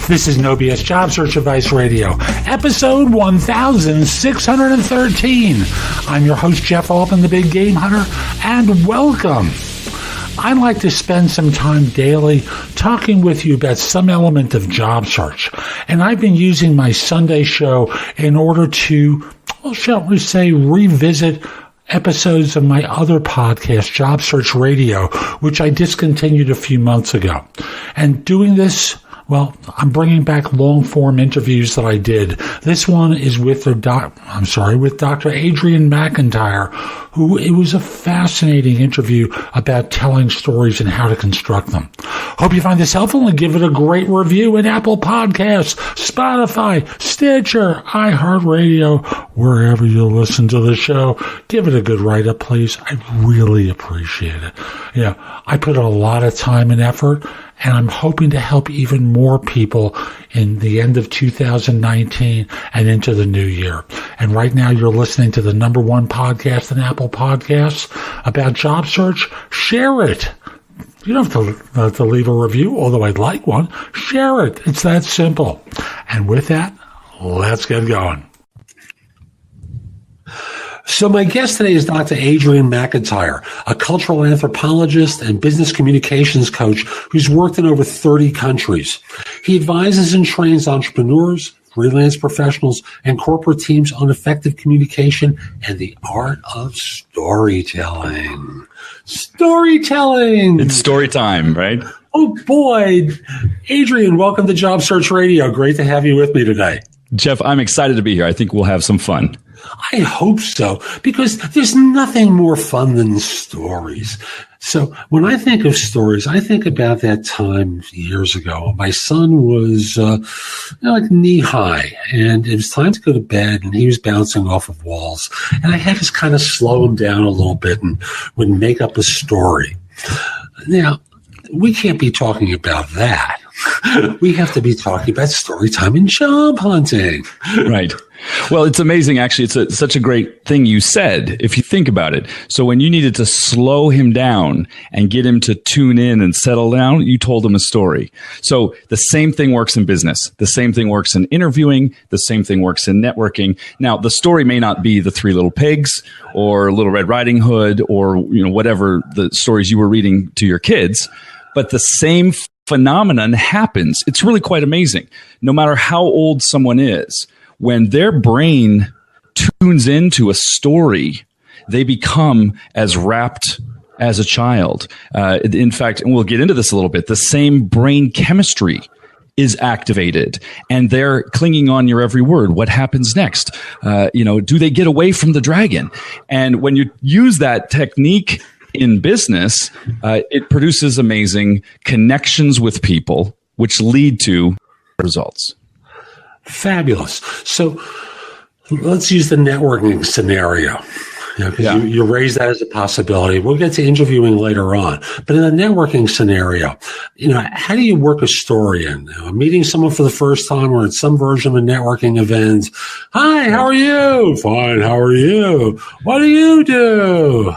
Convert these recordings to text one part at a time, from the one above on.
This is No BS Job Search Advice Radio, episode 1613. I'm your host, Jeff Altman, the Big Game Hunter, and welcome. I like to spend some time daily talking with you about some element of job search. And I've been using my Sunday show in order to, well, shall we say, revisit episodes of my other podcast, Job Search Radio, which I discontinued a few months ago. And doing this, well, I'm bringing back long-form interviews that I did. This one is with Dr. Adrian McIntyre, who it was a fascinating interview about telling stories and how to construct them. Hope you find this helpful and give it a great review in Apple Podcasts, Spotify, Stitcher, iHeartRadio, wherever you listen to the show. Give it a good write-up, please. I really appreciate it. Yeah, I put a lot of time and effort, and I'm hoping to help even more people in the end of 2019 and into the new year. And right now you're listening to the number one podcast in Apple Podcasts about job search. Share it. You don't have to leave a review, although I'd like one. Share it. It's that simple. And with that, let's get going. So my guest today is Dr. Adrian McIntyre, a cultural anthropologist and business communications coach who's worked in over 30 countries. He advises and trains entrepreneurs, freelance professionals, and corporate teams on effective communication and the art of storytelling. Storytelling! It's story time, right? Oh, boy. Adrian, welcome to Job Search Radio. Great to have you with me today. Jeff, I'm excited to be here. I think we'll have some fun. I hope so, because there's nothing more fun than stories. So when I think of stories, I think about that time years ago. My son was like knee high, and it was time to go to bed, and he was bouncing off of walls. And I had to kind of slow him down a little bit and would make up a story. Now, we can't be talking about that. We have to be talking about story time and job hunting. Right. Well, it's amazing, actually. It's such a great thing you said, if you think about it. So when you needed to slow him down and get him to tune in and settle down, you told him a story. So the same thing works in business. The same thing works in interviewing. The same thing works in networking. Now, the story may not be the Three Little Pigs or Little Red Riding Hood or whatever the stories you were reading to your kids, but the same phenomenon happens. It's really quite amazing. No matter how old someone is, when their brain tunes into a story, they become as rapt as a child. In fact, and we'll get into this a little bit, the same brain chemistry is activated, and they're clinging on your every word. What happens next? Do they get away from the dragon? And when you use that technique in business, it produces amazing connections with people, which lead to results. Fabulous. So let's use the networking scenario. You raise that as a possibility. We'll get to interviewing later on. But in a networking scenario, how do you work a story in? Meeting someone for the first time or at some version of a networking event. Hi, how are you? Fine, how are you? What do you do?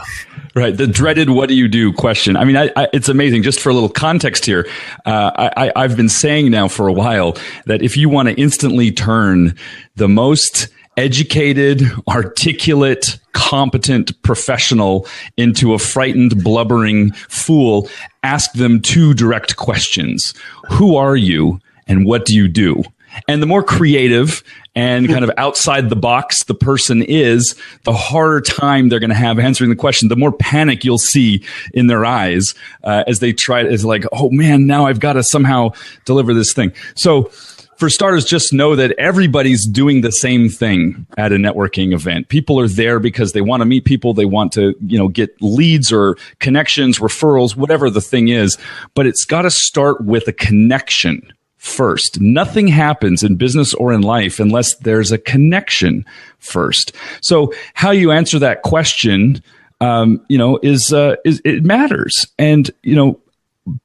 Right. The dreaded "what do you do" question. I mean, it's amazing. Just for a little context here, I've been saying now for a while that if you want to instantly turn the most educated, articulate, competent professional into a frightened, blubbering fool, ask them two direct questions. Who are you and what do you do? And the more creative and kind of outside the box the person is, the harder time they're going to have answering the question, the more panic you'll see in their eyes as they try. It's like, oh man, now I've got to somehow deliver this thing. So for starters, just know that everybody's doing the same thing at a networking event. People are there because they want to meet people. They want to, get leads or connections, referrals, whatever the thing is. But it's got to start with a connection first. Nothing happens in business or in life unless there's a connection first. So how you answer that question, is it matters. And,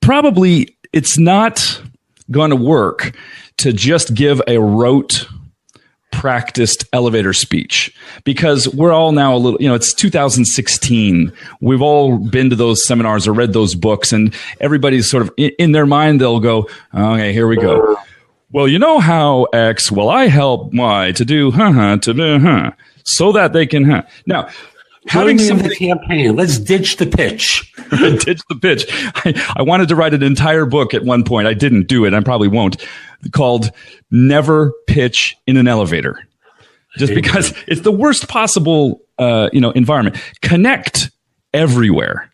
probably it's not going to work to just give a rote, practiced elevator speech, because we're all now a little, it's 2016. We've all been to those seminars or read those books, and everybody's sort of in their mind, they'll go, okay, here we go. Well, you know how X, well, I help Y to do so that they can Now, having the campaign, let's ditch the pitch. Ditch the pitch. I wanted to write an entire book at one point. I didn't do it. I probably won't. Called Never Pitch in an Elevator. Just because it's the worst possible, environment. Connect everywhere,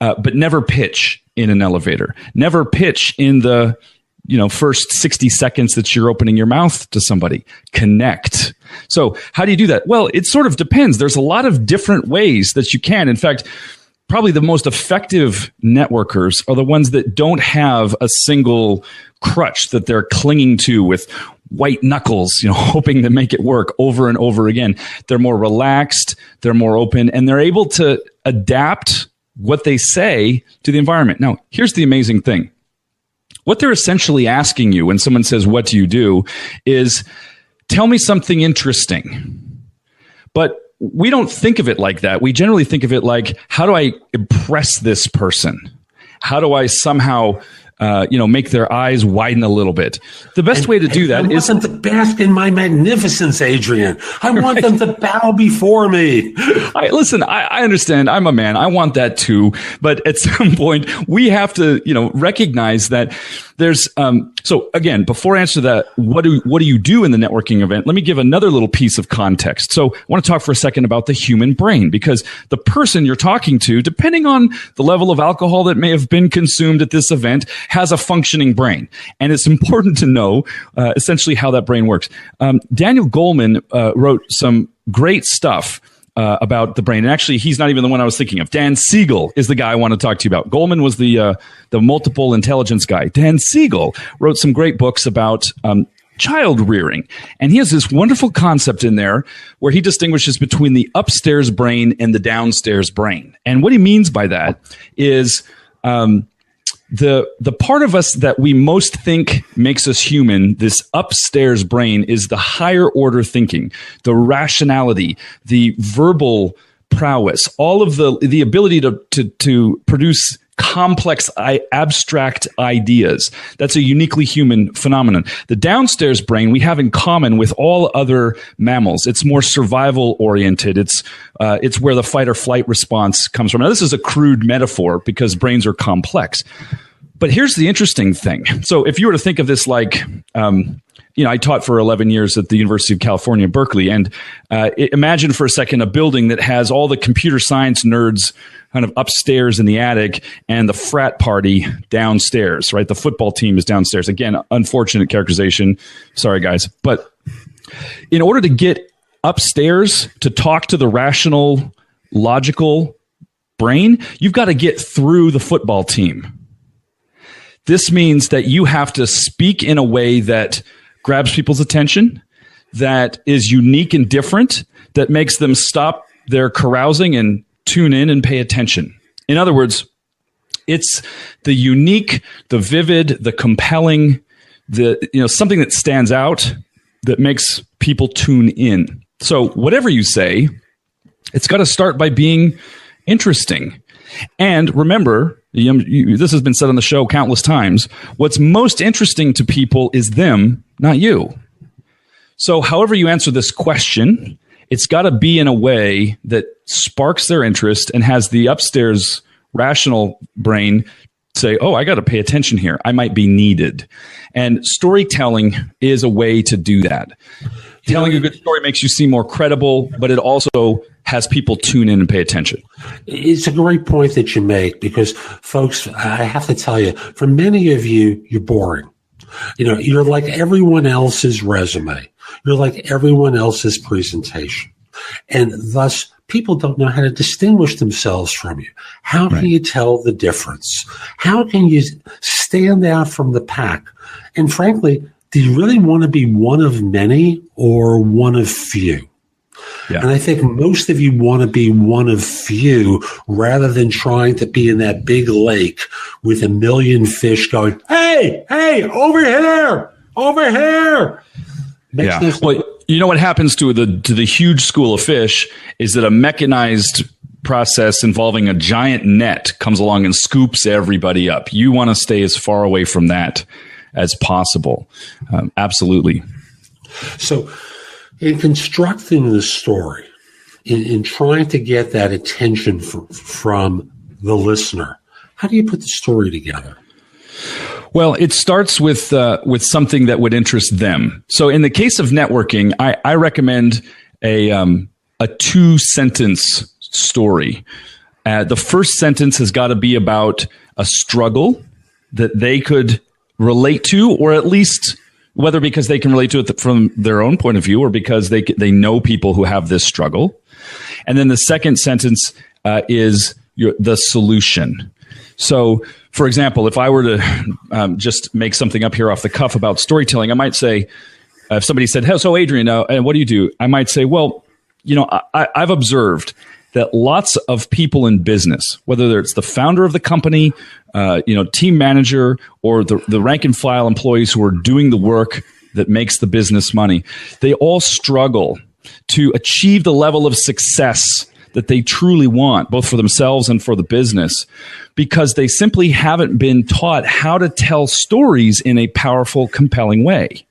but never pitch in an elevator. Never pitch in the first 60 seconds that you're opening your mouth to somebody. Connect. So how do you do that? Well, it sort of depends. There's a lot of different ways that you can. In fact, probably the most effective networkers are the ones that don't have a single crutch that they're clinging to with white knuckles, hoping to make it work over and over again. They're more relaxed, they're more open, and they're able to adapt what they say to the environment. Now, here's the amazing thing. What they're essentially asking you when someone says, "What do you do?" is tell me something interesting. But we don't think of it like that. We generally think of it like, how do I impress this person? How do I somehow make their eyes widen a little bit? The best way to do that is... I want them to bask in my magnificence, Adrian. I want them to bow before me. Listen, I understand. I'm a man. I want that too. But at some point, we have to, recognize that there's... So again, before I answer that, what do you do in the networking event? Let me give another little piece of context. So I want to talk for a second about the human brain, because the person you're talking to, depending on the level of alcohol that may have been consumed at this event, has a functioning brain. And it's important to know essentially how that brain works. Daniel Goleman wrote some great stuff about the brain. And actually, he's not even the one I was thinking of. Dan Siegel is the guy I want to talk to you about. Goleman was the multiple intelligence guy. Dan Siegel wrote some great books about child rearing. And he has this wonderful concept in there where he distinguishes between the upstairs brain and the downstairs brain. And what he means by that is... The part of us that we most think makes us human, this upstairs brain, is the higher order thinking, the rationality, the verbal prowess, all of the ability to produce complex, abstract ideas. That's a uniquely human phenomenon. The downstairs brain we have in common with all other mammals. It's more survival oriented. It's where the fight or flight response comes from. Now, this is a crude metaphor because brains are complex. But here's the interesting thing. So if you were to think of this like, I taught for 11 years at the University of California, Berkeley, and imagine for a second a building that has all the computer science nerds kind of upstairs in the attic and the frat party downstairs, right? The football team is downstairs. Again, unfortunate characterization. Sorry, guys. But in order to get upstairs to talk to the rational, logical brain, you've got to get through the football team. This means that you have to speak in a way that grabs people's attention, that is unique and different, that makes them stop their carousing and tune in and pay attention. In other words, it's the unique, the vivid, the compelling, something that stands out that makes people tune in. So whatever you say, it's got to start by being interesting. And remember, this has been said on the show countless times, what's most interesting to people is them, not you. So however you answer this question, it's got to be in a way that sparks their interest and has the upstairs rational brain say, oh, I got to pay attention here. I might be needed. And storytelling is a way to do that. Telling a good story makes you seem more credible, but it also has people tune in and pay attention. It's a great point that you make because, folks, I have to tell you, for many of you, you're boring. You're like everyone else's resume. You're like everyone else's presentation. And thus, people don't know how to distinguish themselves from you. How can you tell the difference? How can you stand out from the pack? And frankly, do you really want to be one of many or one of few? Yeah. And I think most of you want to be one of few rather than trying to be in that big lake with a million fish going, hey, over here. Well, you know what happens to the huge school of fish is that a mechanized process involving a giant net comes along and scoops everybody up. You want to stay as far away from that as possible. Absolutely. So in constructing the story, in trying to get that attention from the listener, how do you put the story together? Well, it starts with something that would interest them. So in the case of networking, I recommend a 2-sentence story. The first sentence has got to be about a struggle that they could relate to, or at least whether because they can relate to it from their own point of view or because they know people who have this struggle. And then the second sentence is the solution. So, for example, if I were to just make something up here off the cuff about storytelling, I might say, if somebody said, "Hey, so Adrian, and what do you do?" I might say, "Well, I've observed that lots of people in business, whether it's the founder of the company, team manager, or the rank and file employees who are doing the work that makes the business money, they all struggle to achieve the level of success that they truly want, both for themselves and for the business, because they simply haven't been taught how to tell stories in a powerful, compelling way."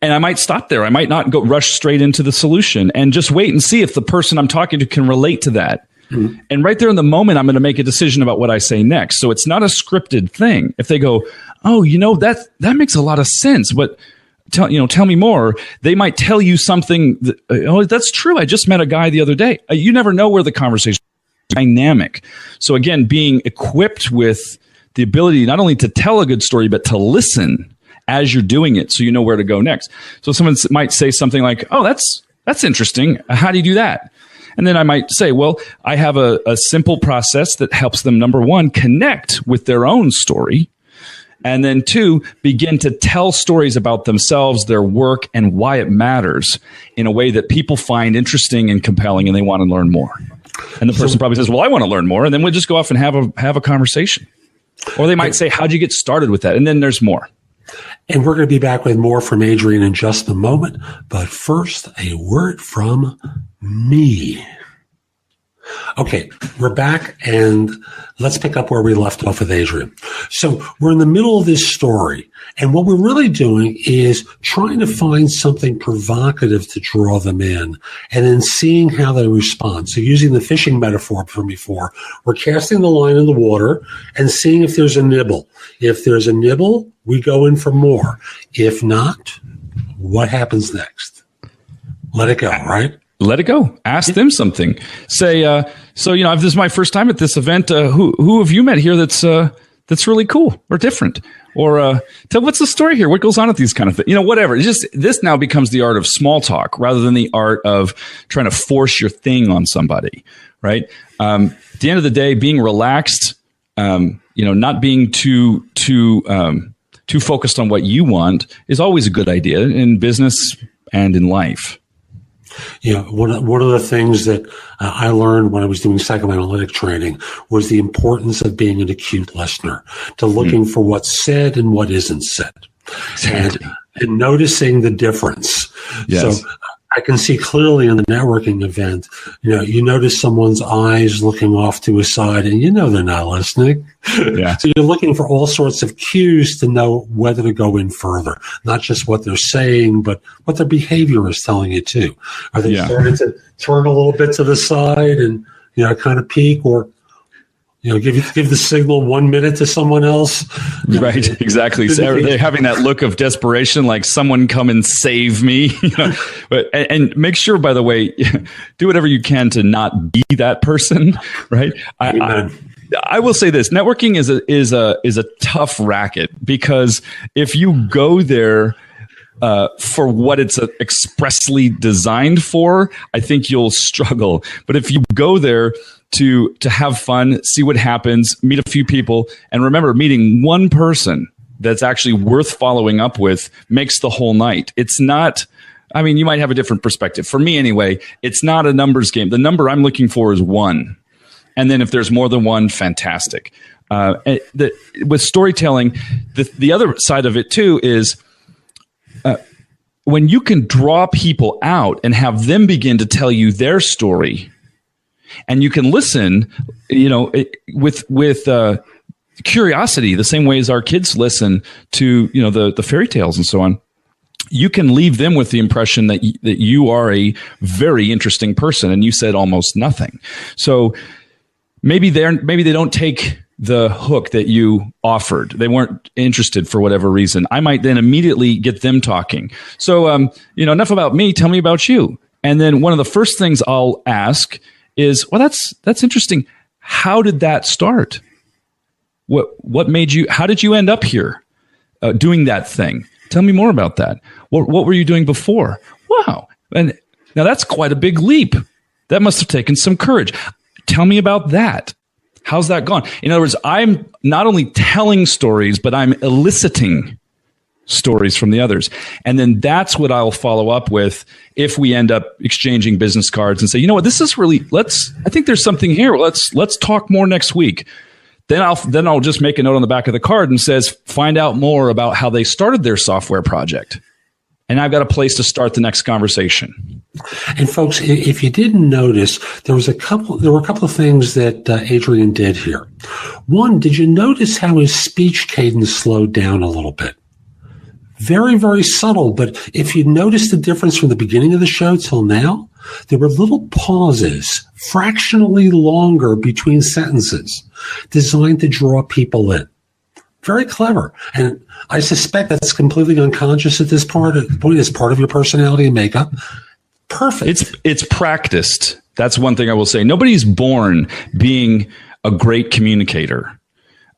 And I might stop there. I might not rush straight into the solution and just wait and see if the person I'm talking to can relate to that. Mm-hmm. And right there in the moment, I'm going to make a decision about what I say next. So it's not a scripted thing. If they go, "Oh, that makes a lot of sense, but tell me more," they might tell you something that, "Oh, that's true. I just met a guy the other day." You never know where the conversation is dynamic. So again, being equipped with the ability not only to tell a good story, but to listen as you're doing it, so you know where to go next. So someone might say something like, "Oh, that's interesting. How do you do that?" And then I might say, "Well, I have a simple process that helps them, number one, connect with their own story, and then 2, begin to tell stories about themselves, their work, and why it matters in a way that people find interesting and compelling, and they want to learn more." And the person probably says, "Well, I want to learn more," and then we'll just go off and have a conversation. Or they might say, "How'd you get started with that?" And then there's more. And we're going to be back with more from Adrian in just a moment. But first, a word from me. Okay, we're back, and let's pick up where we left off with Adrian. So we're in the middle of this story, and what we're really doing is trying to find something provocative to draw them in, and then seeing how they respond. So using the fishing metaphor from before, we're casting the line in the water and seeing if there's a nibble. If there's a nibble, we go in for more. If not, what happens next? Let it go, right? Let it go. Ask them something. Say, so if this is my first time at this event, who have you met here that's really cool or different? Or tell what's the story here? What goes on at these kind of things? Whatever. It's just this now becomes the art of small talk rather than the art of trying to force your thing on somebody, right? At the end of the day, being relaxed, not being too focused on what you want is always a good idea in business and in life. One of the things that I learned when I was doing psychoanalytic training was the importance of being an acute listener, to looking for what's said and what isn't said, and noticing the difference. Yes. So I can see clearly in the networking event, you notice someone's eyes looking off to a side and they're not listening. Yeah. So you're looking for all sorts of cues to know whether to go in further, not just what they're saying, but what their behavior is telling you too. Are they starting to turn a little bit to the side and, kind of peek, or, give the signal 1 minute to someone else? Right, exactly. So are they having that look of desperation, like someone come and save me? And make sure, by the way, do whatever you can to not be that person. Right. I will say this: networking is a tough racket, because if you go there for what it's expressly designed for, I think you'll struggle. But if you go there to have fun, see what happens, meet a few people, and remember, meeting one person that's actually worth following up with makes the whole night. It's not, you might have a different perspective. For me anyway, it's not a numbers game. The number I'm looking for is 1. And then if there's more than 1, fantastic. With storytelling, the other side of it too is when you can draw people out and have them begin to tell you their story, and you can listen, with curiosity, the same way as our kids listen to, the fairy tales and so on. You can leave them with the impression that you are a very interesting person, and you said almost nothing. So maybe they don't take the hook that you offered. They weren't interested for whatever reason. I might then immediately get them talking. So, enough about me. Tell me about you. And then one of the first things I'll ask is, well, that's interesting. How did that start? What made you? How did you end up here doing that thing? Tell me more about that. What were you doing before? Wow. And now that's quite a big leap. That must have taken some courage. Tell me about that. How's that gone? In other words, I'm not only telling stories, but I'm eliciting stories from the others. And then that's what I'll follow up with if we end up exchanging business cards and say, you know what, this is really, I think there's something here. Let's talk more next week. Then I'll just make a note on the back of the card and says, find out more about how they started their software project. And I've got a place to start the next conversation. And folks, if you didn't notice, there were a couple of things that Adrian did here. One, did you notice how his speech cadence slowed down a little bit? Very, very subtle. But if you notice the difference from the beginning of the show till now, there were little pauses, fractionally longer between sentences, designed to draw people in. Very clever. And I suspect that's completely unconscious at this point. It's part of your personality and makeup. Perfect. It's practiced. That's one thing I will say. Nobody's born being a great communicator.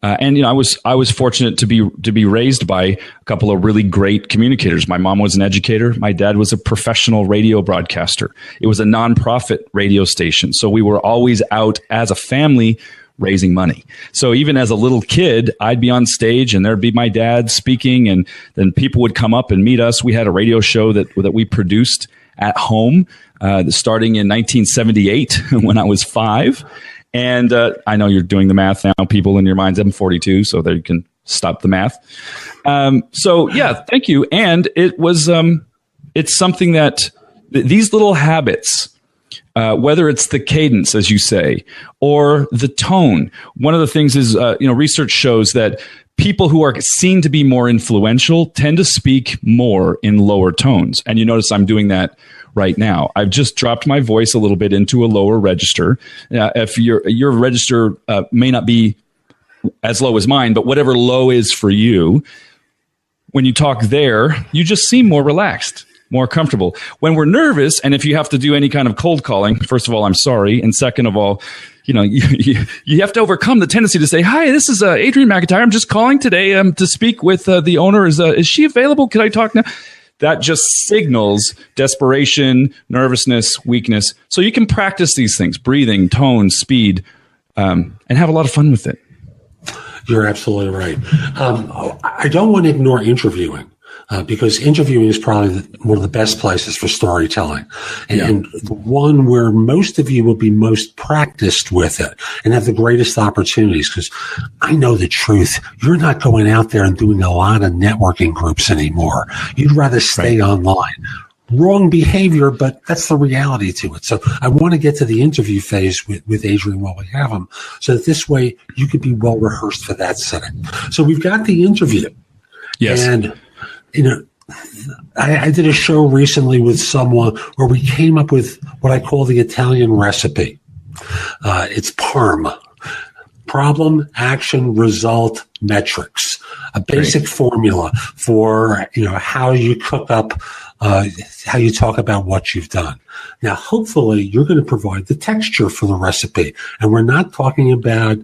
And I was fortunate to be raised by a couple of really great communicators. My mom was an educator. My dad was a professional radio broadcaster. It was a nonprofit radio station. So we were always out as a family raising money. So even as a little kid, I'd be on stage and there'd be my dad speaking, and then people would come up and meet us. We had a radio show that we produced at home, starting in 1978 when I was 5. And I know you're doing the math now, people in your minds. I'm 42, so there you can stop the math. So yeah, thank you. And it was it's something that these little habits, whether it's the cadence, as you say, or the tone. One of the things is, research shows that people who are seen to be more influential tend to speak more in lower tones. And you notice I'm doing that right now. I've just dropped my voice a little bit into a lower register. If your register may not be as low as mine, but whatever low is for you, when you talk there, you just seem more relaxed, more comfortable. When we're nervous, and if you have to do any kind of cold calling, first of all, I'm sorry. And second of all, you have to overcome the tendency to say, hi, this is Adrian McIntyre. I'm just calling today to speak with the owner. Is she available? Can I talk now? That just signals desperation, nervousness, weakness. So you can practice these things, breathing, tone, speed, and have a lot of fun with it. You're absolutely right. I don't want to ignore interviewing. Because interviewing is probably one of the best places for storytelling, and the one where most of you will be most practiced with it and have the greatest opportunities. Because I know the truth. You're not going out there and doing a lot of networking groups anymore. You'd rather stay online. Wrong behavior, but that's the reality to it. So I want to get to the interview phase with Adrian while we have him, so that this way you could be well rehearsed for that setting. So we've got the interview. Yes. And I did a show recently with someone where we came up with what I call the Italian recipe. It's PARM. Problem, action, result, metrics. A basic formula for, how you cook up, how you talk about what you've done. Now, hopefully you're going to provide the texture for the recipe. And we're not talking about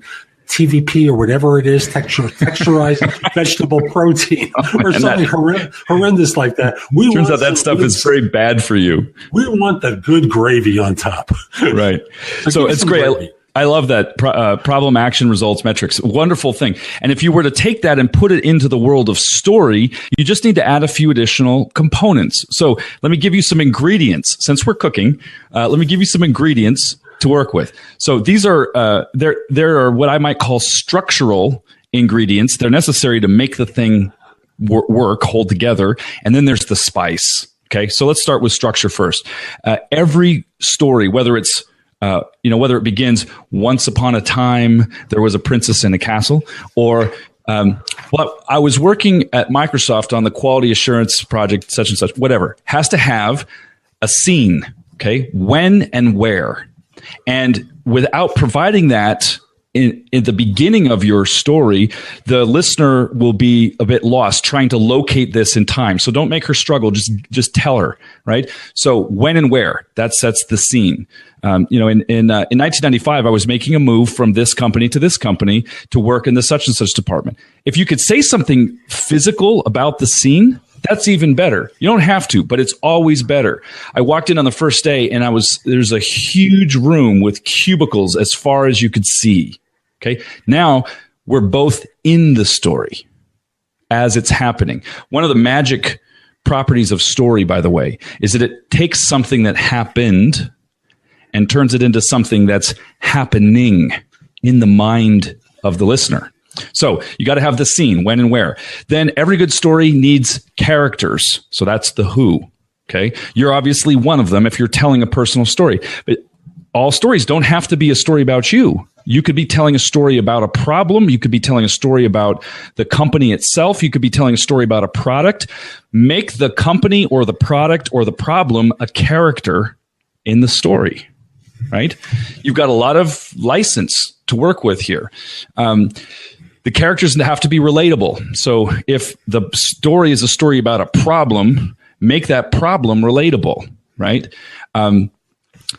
TVP or whatever it is, texturized vegetable protein or something horrendous like that. Turns out that stuff is very bad for you. We want the good gravy on top. Right. So it's great. Gravy. I love that. Problem, action, results, metrics. Wonderful thing. And if you were to take that and put it into the world of story, you just need to add a few additional components. So let me give you some ingredients. Since we're cooking, let me give you some ingredients to work with. So these are there are what I might call structural ingredients. They're necessary to make the thing work, hold together. And then there's the spice. Okay, so let's start with structure first. Every story, whether it's Whether it begins once upon a time, there was a princess in a castle, or I was working at Microsoft on the quality assurance project, such and such, whatever, has to have a scene, okay? When and where. And without providing that in the beginning of your story, the listener will be a bit lost trying to locate this in time. So don't make her struggle. Just tell her, right? So when and where, that sets the scene. In 1995, I was making a move from this company to this company to work in the such and such department. If you could say something physical about the scene, that's even better. You don't have to, but it's always better. I walked in on the first day and there's a huge room with cubicles as far as you could see. Okay. Now we're both in the story as it's happening. One of the magic properties of story, by the way, is that it takes something that happened and turns it into something that's happening in the mind of the listener. So you got to have the scene, when and where. Then every good story needs characters. So that's the who. Okay. You're obviously one of them if you're telling a personal story. But all stories don't have to be a story about you. You could be telling a story about a problem. You could be telling a story about the company itself. You could be telling a story about a product. Make the company or the product or the problem a character in the story, right? You've got a lot of license to work with here. The characters have to be relatable. So if the story is a story about a problem, make that problem relatable, right?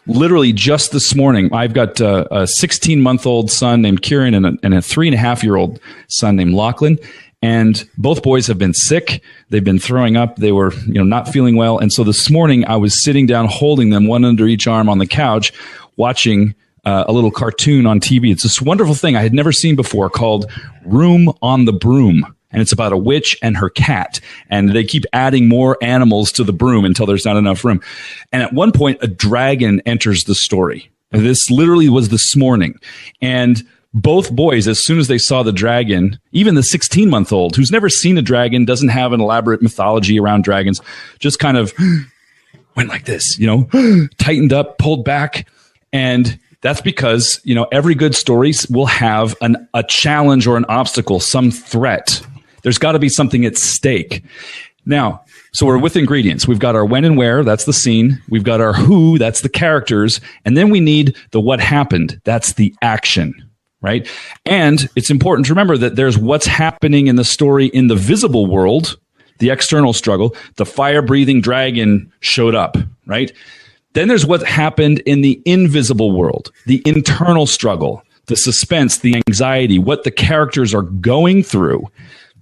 Literally just this morning, I've got a 16-month-old son named Kieran and a 3.5-year-old son named Lachlan. And both boys have been sick. They've been throwing up. They were, not feeling well. And so this morning I was sitting down holding them, one under each arm on the couch, watching a little cartoon on TV. It's this wonderful thing I had never seen before called Room on the Broom. And it's about a witch and her cat. And they keep adding more animals to the broom until there's not enough room. And at one point, a dragon enters the story. And this literally was this morning. And both boys, as soon as they saw the dragon, even the 16-month-old, who's never seen a dragon, doesn't have an elaborate mythology around dragons, just kind of went like this, tightened up, pulled back. And that's because, every good story will have a challenge or an obstacle, some threat. There's got to be something at stake. Now, so we're with ingredients. We've got our when and where, that's the scene. We've got our who, that's the characters. And then we need the what happened, that's the action, right? And it's important to remember that there's what's happening in the story in the visible world, the external struggle. The fire-breathing dragon showed up, right? Then there's what happened in the invisible world, the internal struggle, the suspense, the anxiety, what the characters are going through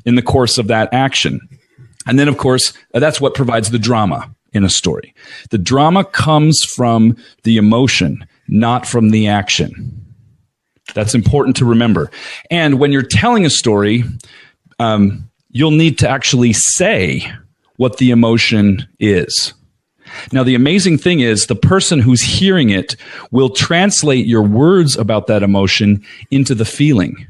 in the course of that action. And then, of course, that's what provides the drama in a story. The drama comes from the emotion, not from the action. That's important to remember. And when you're telling a story, you'll need to actually say what the emotion is. Now, the amazing thing is the person who's hearing it will translate your words about that emotion into the feeling,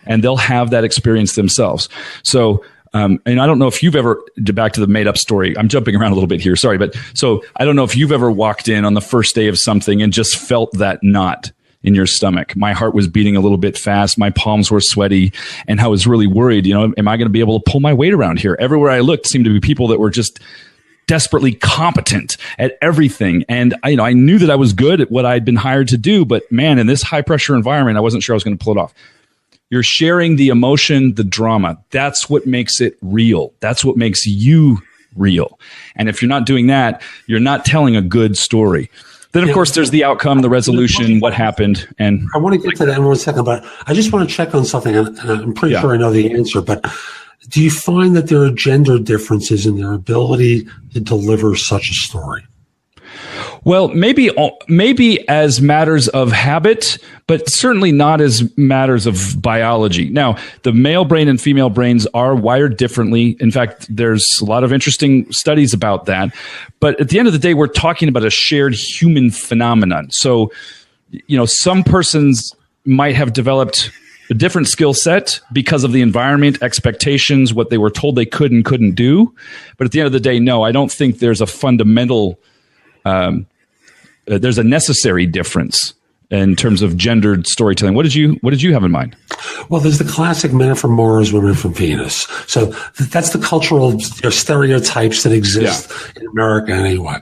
and they'll have that experience themselves. So, and I don't know if you've ever, back to the made up story, I'm jumping around a little bit here, sorry, but so I don't know if you've ever walked in on the first day of something and just felt that knot in your stomach. My heart was beating a little bit fast. My palms were sweaty, and I was really worried, am I going to be able to pull my weight around here? Everywhere I looked seemed to be people that were just desperately competent at everything. And I knew that I was good at what I'd been hired to do, but man, in this high pressure environment, I wasn't sure I was going to pull it off. You're sharing the emotion, the drama. That's what makes it real. That's what makes you real. And if you're not doing that, you're not telling a good story. Then, of course, there's the outcome, the resolution, what happened. And I want to get to that in 1 second, but I just want to check on something. And I'm pretty sure I know the answer, but do you find that there are gender differences in their ability to deliver such a story? Well, maybe as matters of habit, but certainly not as matters of biology. Now, the male brain and female brains are wired differently. In fact, there's a lot of interesting studies about that. But at the end of the day, we're talking about a shared human phenomenon. So, some persons might have developed a different skill set because of the environment, expectations, what they were told they could and couldn't do. But at the end of the day, no, I don't think there's a fundamental there's a necessary difference in terms of gendered storytelling. What did you have in mind? Well, there's the classic men are from Mars, women are from Venus. So that's the cultural stereotypes that exist in America anyway.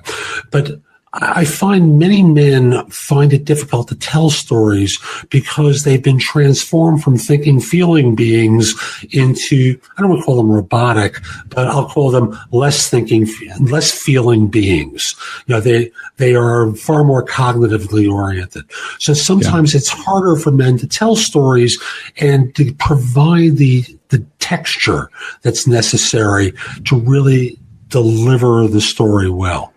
But I find many men find it difficult to tell stories because they've been transformed from thinking, feeling beings into, I don't want to call them robotic, but I'll call them less thinking, less feeling beings. They are far more cognitively oriented. So sometimes it's harder for men to tell stories and to provide the texture that's necessary to really deliver the story well.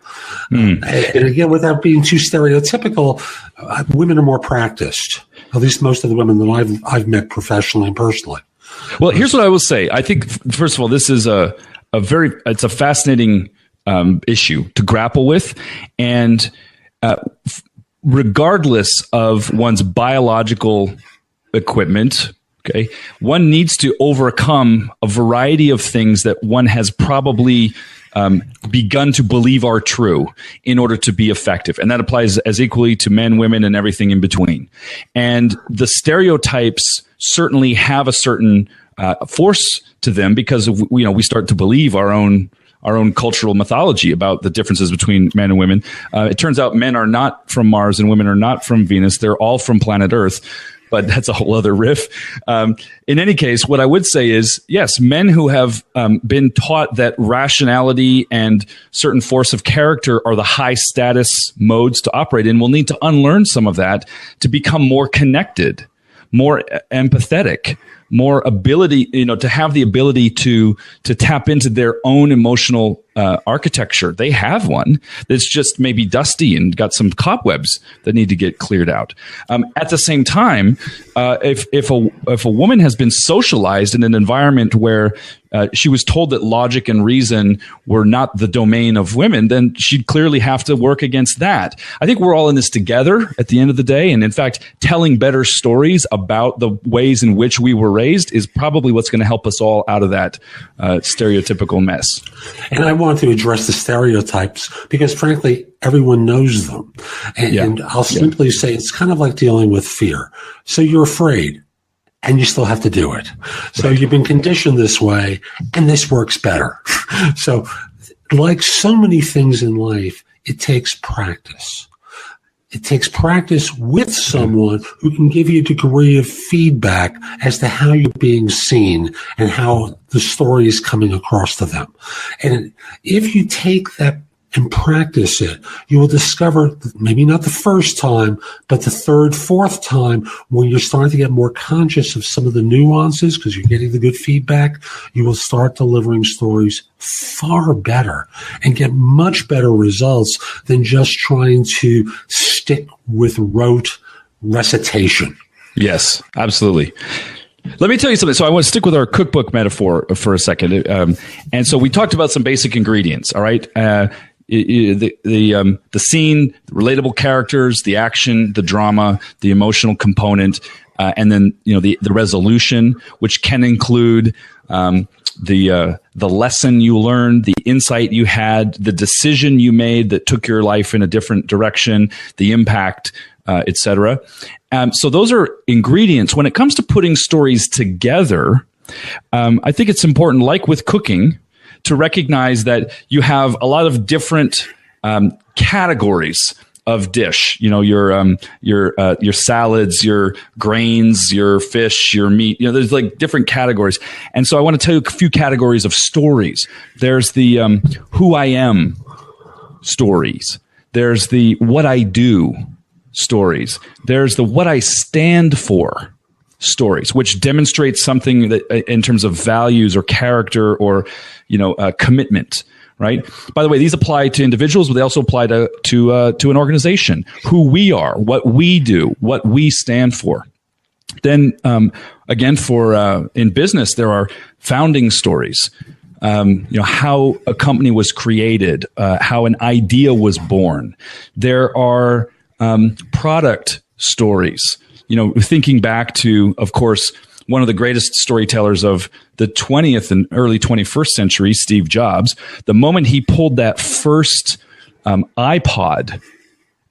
And again, without being too stereotypical, women are more practiced. At least most of the women that I've met professionally and personally. Well, here's what I will say. I think, first of all, this is it's a fascinating issue to grapple with, and regardless of one's biological equipment. Okay, one needs to overcome a variety of things that one has probably begun to believe are true in order to be effective. And that applies as equally to men, women, and everything in between. And the stereotypes certainly have a certain force to them because we start to believe our own cultural mythology about the differences between men and women. It turns out men are not from Mars and women are not from Venus. They're all from planet Earth. But that's a whole other riff. In any case, what I would say is, yes, men who have been taught that rationality and certain force of character are the high status modes to operate in will need to unlearn some of that to become more connected, more empathetic, more ability, to have the ability to tap into their own emotional architecture. They have one that's just maybe dusty and got some cobwebs that need to get cleared out. At the same time, if a woman has been socialized in an environment where she was told that logic and reason were not the domain of women, then she'd clearly have to work against that. I think we're all in this together at the end of the day. And in fact, telling better stories about the ways in which we were raised is probably what's going to help us all out of that stereotypical mess. And I want to address the stereotypes because, frankly, everyone knows them. And I'll simply say it's kind of like dealing with fear. So you're afraid. And you still have to do it. So you've been conditioned this way, and this works better. So like so many things in life, it takes practice. It takes practice with someone who can give you a degree of feedback as to how you're being seen and how the story is coming across to them. And if you take that and practice it, you will discover, maybe not the first time, but the third, fourth time, when you're starting to get more conscious of some of the nuances because you're getting the good feedback, you will start delivering stories far better and get much better results than just trying to stick with rote recitation. Yes, absolutely. Let me tell you something. So I want to stick with our cookbook metaphor for a second. And so we talked about some basic ingredients, all right? The scene, the relatable characters, the action, the drama, the emotional component, and then the resolution, which can include the lesson you learned, the insight you had, the decision you made that took your life in a different direction, the impact, etc. So those are ingredients. When it comes to putting stories together, I think it's important, like with cooking, to recognize that you have a lot of different categories of dish. Your salads, your grains, your fish, your meat. There's like different categories. And so I want to tell you a few categories of stories. There's the who I am stories. There's the what I do stories. There's the what I stand for stories, which demonstrates something that in terms of values or character or commitment, right? By the way, these apply to individuals, but they also apply to an organization. Who we are, what we do, what we stand for. Then again, for in business, there are founding stories. How a company was created, how an idea was born. There are product stories. Thinking back to, of course, one of the greatest storytellers of the 20th and early 21st century, Steve Jobs, the moment he pulled that first iPod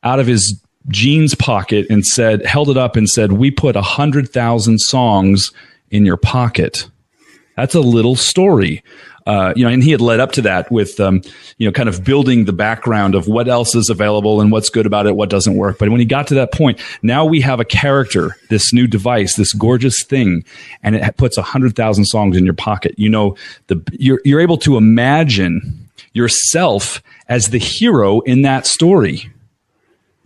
out of his jeans pocket and held it up and said, "We put 100,000 songs in your pocket." That's a little story. And he had led up to that with, kind of building the background of what else is available and what's good about it, what doesn't work. But when he got to that point, now we have a character, this new device, this gorgeous thing, and it puts 100,000 songs in your pocket. You're able to imagine yourself as the hero in that story.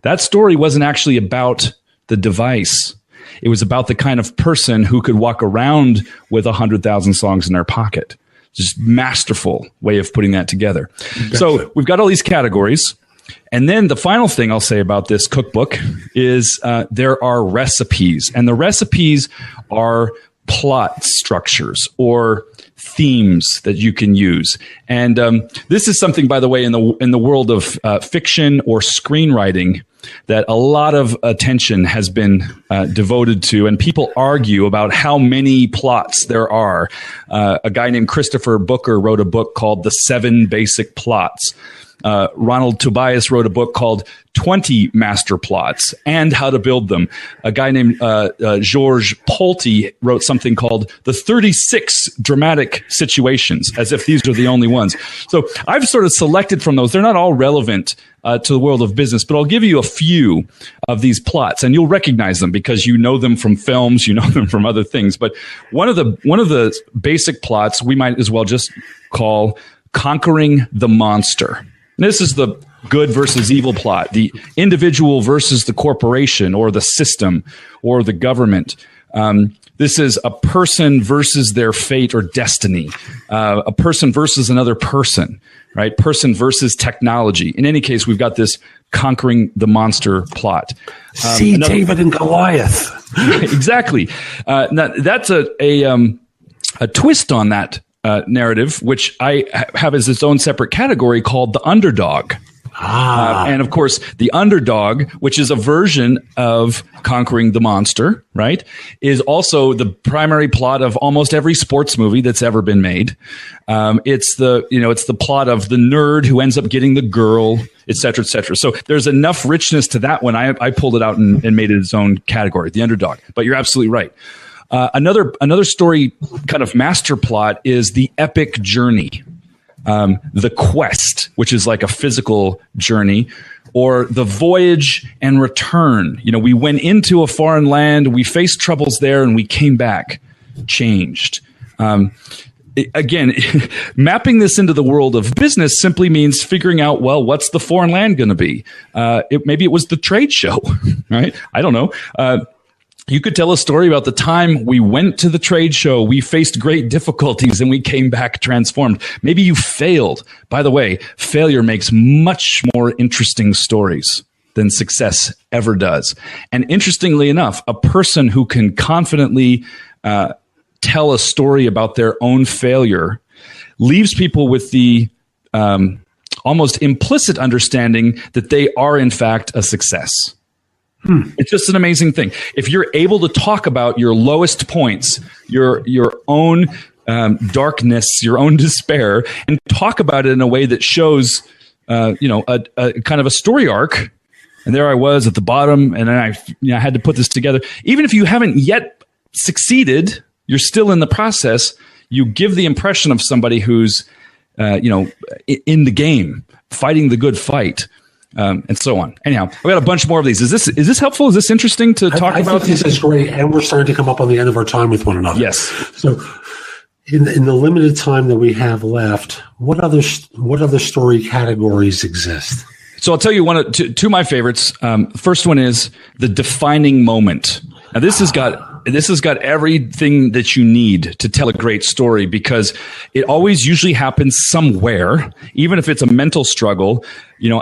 That story wasn't actually about the device. It was about the kind of person who could walk around with 100,000 songs in their pocket. Just masterful way of putting that together. So we've got all these categories. And then the final thing I'll say about this cookbook is there are recipes. And the recipes are plot structures or themes that you can use. And this is something, by the way, in the world of fiction or screenwriting that a lot of attention has been devoted to, and people argue about how many plots there are. A guy named Christopher Booker wrote a book called The 7 Basic Plots. Ronald Tobias wrote a book called 20 Master Plots and How to Build Them. A guy named George Pulte wrote something called The 36 Dramatic Situations, as if these are the only ones. So I've sort of selected from those. They're not all relevant to the world of business, but I'll give you a few of these plots, and you'll recognize them because you know them from films, you know them from other things. But one of the basic plots we might as well just call Conquering the Monster. This is the good versus evil plot, the individual versus the corporation or the system or the government. This is a person versus their fate or destiny, a person versus another person, right? Person versus technology. In any case, we've got this Conquering the Monster plot. David and Goliath. Exactly. Now, that's a twist on that narrative, which I have as its own separate category called the underdog. And of course, the underdog, which is a version of Conquering the Monster, right, is also the primary plot of almost every sports movie that's ever been made. It's the plot of the nerd who ends up getting the girl, et cetera, et cetera. So there's enough richness to that one. I pulled it out and made it its own category, the underdog. But you're absolutely right. Another story kind of master plot is the epic journey, the quest, which is like a physical journey, or the voyage and return. We went into a foreign land, we faced troubles there, and we came back changed. Again, mapping this into the world of business simply means figuring out, well, what's the foreign land going to be? Maybe it was the trade show, right? I don't know. You could tell a story about the time we went to the trade show, we faced great difficulties, and we came back transformed. Maybe you failed. By the way, failure makes much more interesting stories than success ever does. And interestingly enough, a person who can confidently tell a story about their own failure leaves people with the almost implicit understanding that they are, in fact, a success. It's just an amazing thing. If you're able to talk about your lowest points, your own darkness, your own despair, and talk about it in a way that shows, a kind of a story arc. And there I was at the bottom, and then I had to put this together. Even if you haven't yet succeeded, you're still in the process. You give the impression of somebody who's, in the game, fighting the good fight. And so on. Anyhow, I've got a bunch more of these. Is this helpful? Is this interesting to talk about? I think this is great, and we're starting to come up on the end of our time with one another. Yes. So, in the limited time that we have left, what other story categories exist? So I'll tell you two of my favorites. First one is the defining moment. Now this has got everything that you need to tell a great story, because it always usually happens somewhere, even if it's a mental struggle.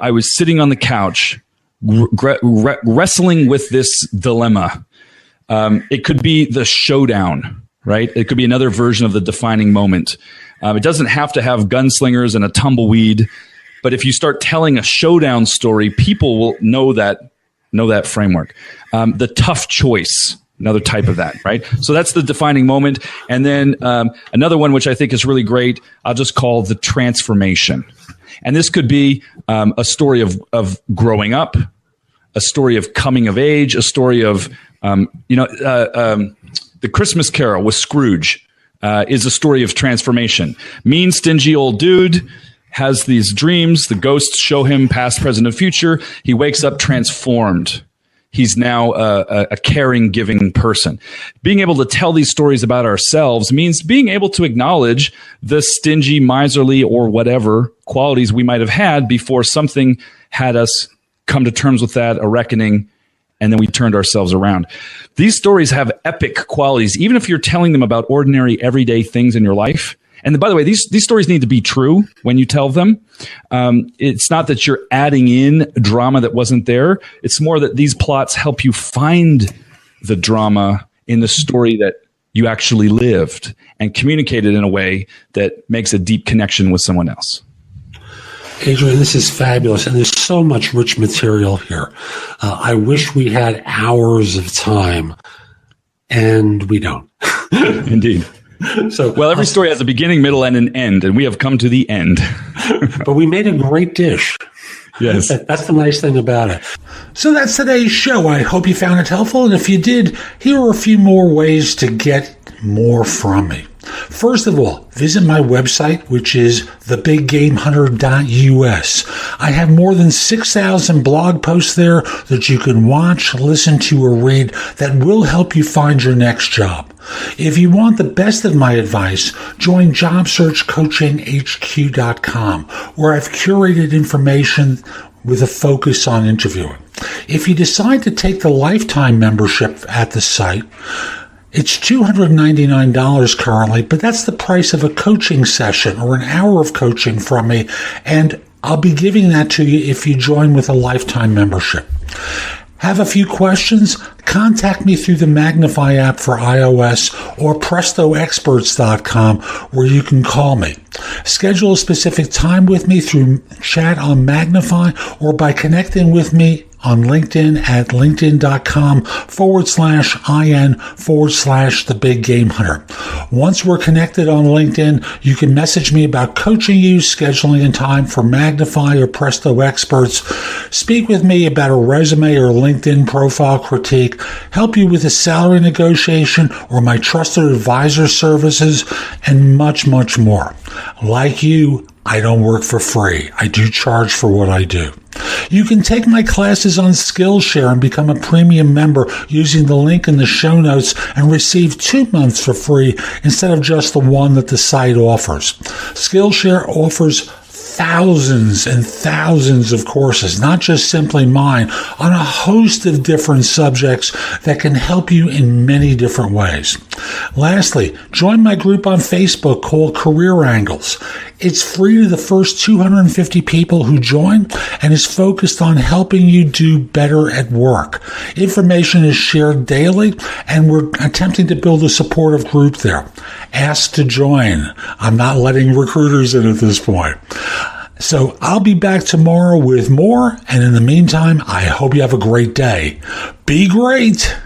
I was sitting on the couch wrestling with this dilemma. It could be the showdown, right? It could be another version of the defining moment. It doesn't have to have gunslingers and a tumbleweed, but if you start telling a showdown story, people will know that framework. The tough choice, another type of that, right? So that's the defining moment. And then another one, which I think is really great, I'll just call the transformation. And this could be a story of growing up, a story of coming of age, a story of, The Christmas Carol with Scrooge is a story of transformation. Mean, stingy old dude has these dreams. The ghosts show him past, present, and future. He wakes up transformed. He's now a caring, giving person. Being able to tell these stories about ourselves means being able to acknowledge the stingy, miserly, or whatever qualities we might have had before something had us come to terms with that, a reckoning, and then we turned ourselves around. These stories have epic qualities, even if you're telling them about ordinary, everyday things in your life. And by the way, these stories need to be true when you tell them. It's not that you're adding in drama that wasn't there. It's more that these plots help you find the drama in the story that you actually lived and communicate it in a way that makes a deep connection with someone else. Adrian, this is fabulous, and there's so much rich material here. I wish we had hours of time, and we don't. Indeed. Well, every story has a beginning, middle, and an end, and we have come to the end. But we made a great dish. Yes. That's the nice thing about it. So that's today's show. I hope you found it helpful, and if you did, here are a few more ways to get more from me. First of all, visit my website, which is thebiggamehunter.us. I have more than 6,000 blog posts there that you can watch, listen to, or read that will help you find your next job. If you want the best of my advice, join JobSearchCoachingHQ.com, where I've curated information with a focus on interviewing. If you decide to take the lifetime membership at the site, it's $299 currently, but that's the price of a coaching session or an hour of coaching from me, and I'll be giving that to you if you join with a lifetime membership. Have a few questions? Contact me through the Magnify app for iOS or PrestoExperts.com, where you can call me. Schedule a specific time with me through chat on Magnify or by connecting with me on LinkedIn at linkedin.com/IN/The Big Game Hunter. Once we're connected on LinkedIn, you can message me about coaching you, scheduling a time for Magnify or Presto Experts, speak with me about a resume or LinkedIn profile critique, help you with a salary negotiation or my trusted advisor services, and much, much more. Like you, I don't work for free. I do charge for what I do. You can take my classes on Skillshare and become a premium member using the link in the show notes and receive 2 months for free instead of just the one that the site offers. Skillshare offers thousands and thousands of courses, not just simply mine, on a host of different subjects that can help you in many different ways. Lastly, join my group on Facebook called Career Angles. It's free to the first 250 people who join and is focused on helping you do better at work. Information is shared daily, and we're attempting to build a supportive group there. Ask to join. I'm not letting recruiters in at this point. So I'll be back tomorrow with more, and in the meantime, I hope you have a great day. Be great!